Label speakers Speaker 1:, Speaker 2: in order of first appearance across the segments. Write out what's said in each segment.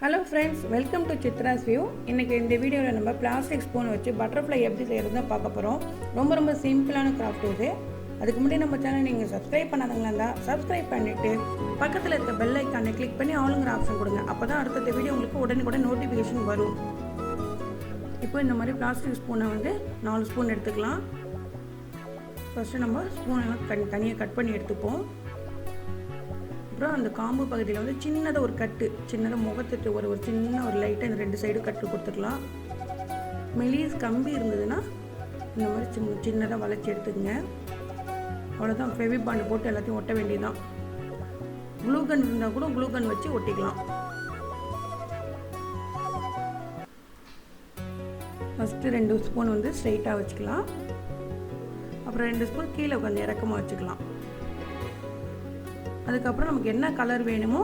Speaker 1: Hello friends, welcome to Chitra's view. இன்றைக்கி இந்த வீடியோவில் நம்ம பிளாஸ்டிக் ஸ்பூன் வச்சு பட்டர்ஃப்ளை எப்படி செய்கிறதுன்னு பார்க்க போகிறோம். ரொம்ப சிம்பிளான கிராஃப்ட் இது. அதுக்கு முன்னாடி நம்ம சேனல் நீங்கள் சப்ஸ்கிரைப் பண்ணாதவங்களா இருந்தால் சப்ஸ்கிரைப் பண்ணிவிட்டு பக்கத்தில் இருக்க பெல் ஐக்கானை கிளிக் பண்ணி ஆளுங்கிற ஆப்ஷன் கொடுங்க. அப்போ தான் அடுத்த வீடியோ உங்களுக்கு உடனே நோட்டிஃபிகேஷன் வரும். இப்போ இந்த மாதிரி பிளாஸ்டிக் ஸ்பூனை வந்து 4 ஸ்பூன் எடுத்துக்கலாம். ஃபஸ்ட்டு நம்ம ஸ்பூனெல்லாம் தனியாக கட் பண்ணி எடுத்துப்போம். அப்புறம் அந்த காம்பு பகுதியில் வந்து சின்னதாக ஒரு கட்டு, சின்னதாக முகத்துட்டு ஒரு சின்ன ஒரு லைட்டாக இந்த 2 சைடு கட்டு கொடுத்துக்கலாம். மெலிஸ் கம்பி இருந்ததுன்னா இந்த மாதிரி சின்னதாக வளைச்சி எடுத்துக்கங்க. அவ்வளோதான். ஃபெவிபாண்ட் போட்டு எல்லாத்தையும் ஒட்ட வேண்டியதுதான். க்ளூகன் இருந்தால் கூட க்ளூகன் வச்சு ஒட்டிக்கலாம். ஃபஸ்ட்டு 2 ஸ்பூன் வந்து ஸ்ட்ரைட்டாக வச்சுக்கலாம். அப்புறம் 2 ஸ்பூன் கீழே கொஞ்சம் இறக்கமாக வச்சுக்கலாம். அதுக்கப்புறம் நமக்கு என்ன கலர் வேணுமோ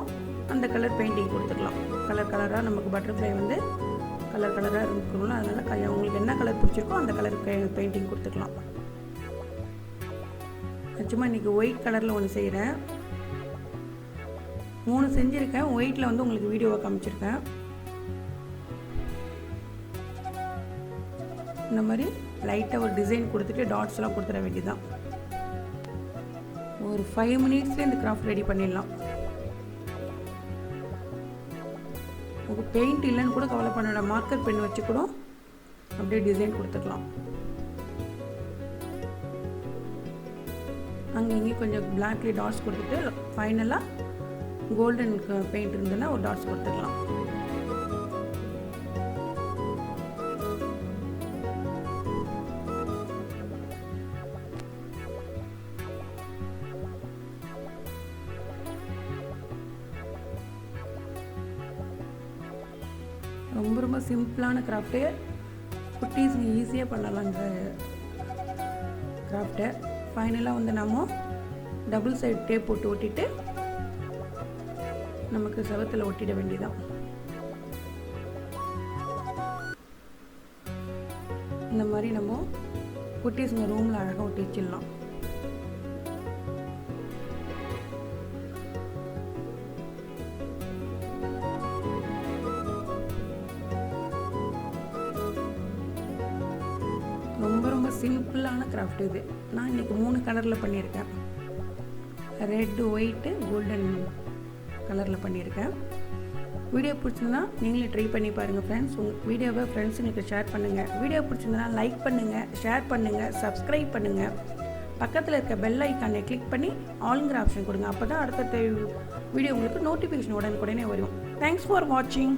Speaker 1: அந்த கலர் பெயிண்டிங் கொடுத்துக்கலாம். கலராக நமக்கு பட்டர்ஃப்ளை வந்து கலராக இருக்கணும். அதனால் உங்களுக்கு என்ன கலர் பிடிச்சிருக்கோ அந்த கலர் பெயிண்டிங் கொடுத்துக்கலாம். சும்மா இன்றைக்கி ஒயிட் கலரில் ஒன்று செய்கிறேன். 3 செஞ்சுருக்கேன். ஒயிட்டில் வந்து உங்களுக்கு வீடியோவை காமிச்சிருக்கேன். இந்த மாதிரி லைட்டாக ஒரு டிசைன் கொடுத்துட்டு டாட்ஸ்லாம் கொடுத்துட வேண்டியதுதான். ஒரு 5 மினிட்ஸ்லேயே இந்த கிராஃப்ட் ரெடி பண்ணிடலாம். உங்களுக்கு பெயிண்ட் இல்லைன்னு கூட கவலை பண்ண, மார்க்கர் பென் வச்சு கூட அப்படியே டிசைன் கொடுத்துக்கலாம். அங்கே இங்கேயும் கொஞ்சம் பிளாக்லி டாட்ஸ் கொடுத்துட்டு ஃபைனலாக கோல்டன் பெயிண்ட் இருந்ததுன்னா ஒரு டாட்ஸ் கொடுத்துக்கலாம். ரொம்ப சிம்பிளான கிராஃப்ட்டு. குட்டீஸ் ஈஸியாக பண்ணலாம் இந்த கிராஃப்டை. ஃபைனலாக வந்து நம்ம டபுள் சைடு டேப் போட்டு ஒட்டிட்டு நமக்கு செவத்தில் ஒட்டிட வேண்டியதான். இந்த மாதிரி நம்ம குட்டீஸுங்க ரூமில் அழகாக ஒட்டி வச்சிடலாம். ரொம்ப சிம்பிளான கிராஃப்ட் இது. நான் இன்றைக்கி 3 கலரில் பண்ணியிருக்கேன். ரெட், ஒயிட்டு, கோல்டன் கலரில் பண்ணியிருக்கேன். வீடியோ பிடிச்சிருந்தா நீங்களே ட்ரை பண்ணி பாருங்கள் ஃப்ரெண்ட்ஸ். உங்கள் வீடியோவை ஃப்ரெண்ட்ஸுங்களுக்கு ஷேர் பண்ணுங்கள். வீடியோ பிடிச்சிருந்தா லைக் பண்ணுங்கள், ஷேர் பண்ணுங்கள், சப்ஸ்கிரைப் பண்ணுங்கள். பக்கத்தில் இருக்க பெல் ஐக்கானை கிளிக் பண்ணி ஆளுங்கிற ஆப்ஷன் கொடுங்க. அப்போ தான் அடுத்த வீடியோ உங்களுக்கு நோட்டிஃபிகேஷன் உடனே வரும். தேங்க்ஸ் ஃபார் வாட்சிங்.